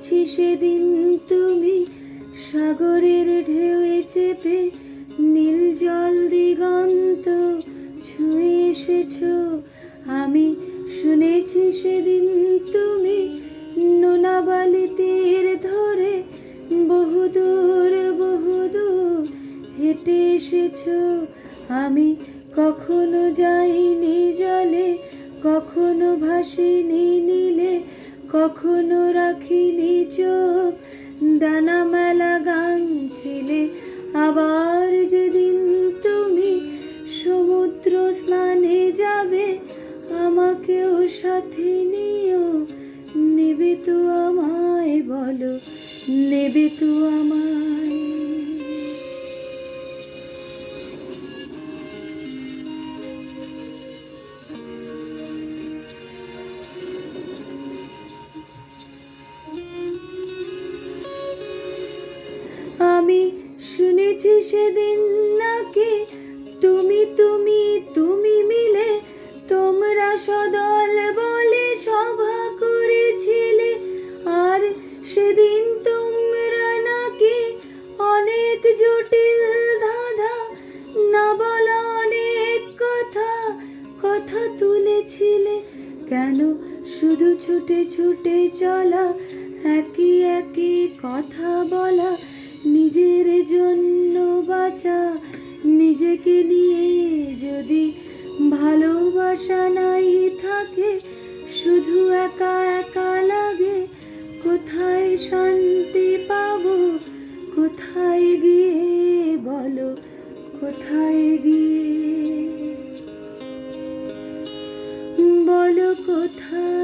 শুনেছি সেদিন তুমি সাগরের ঢেউয়ে চেপে নীল জল দিগন্ত ছুঁয়ে এসেছো। আমি শুনেছি সেদিন তুমি নোনা বালি তীর ধরে বহুদূর বহুদূর হেঁটে এসেছো। আমি কখনো যাইনি জলে, কখনো ভাসিনি নীলে, কখনো রাখিনি চোখ ডানা মেলা গান ছিলে। আবার যেদিন তুমি সমুদ্র স্নানে যাবে, আমাকেও সাথে নিও। নেবে তো আমায়, বলো নেবে তো আমায়? আমি শুনেছি সেদিন নাকি তুমি তুমি তুমি মিলে তোমরা সদল বলে সভা করেছিলে। আর সেদিন তোমরা নাকি অনেক জটিল ধাঁধা না বলা অনেক কথা কথা তুলেছিলে। কেন শুধু ছুটে ছুটে চলা, একই একই কথা বলা, নিজের জন্য বাঁচা, নিজেকে নিয়ে যদি ভালোবাসা নাই থাকে, শুধু একা একা লাগে। কোথায় শান্তি পাবো, কোথায় গিয়ে, বলো কোথায় গিয়ে, বলো কোথায়?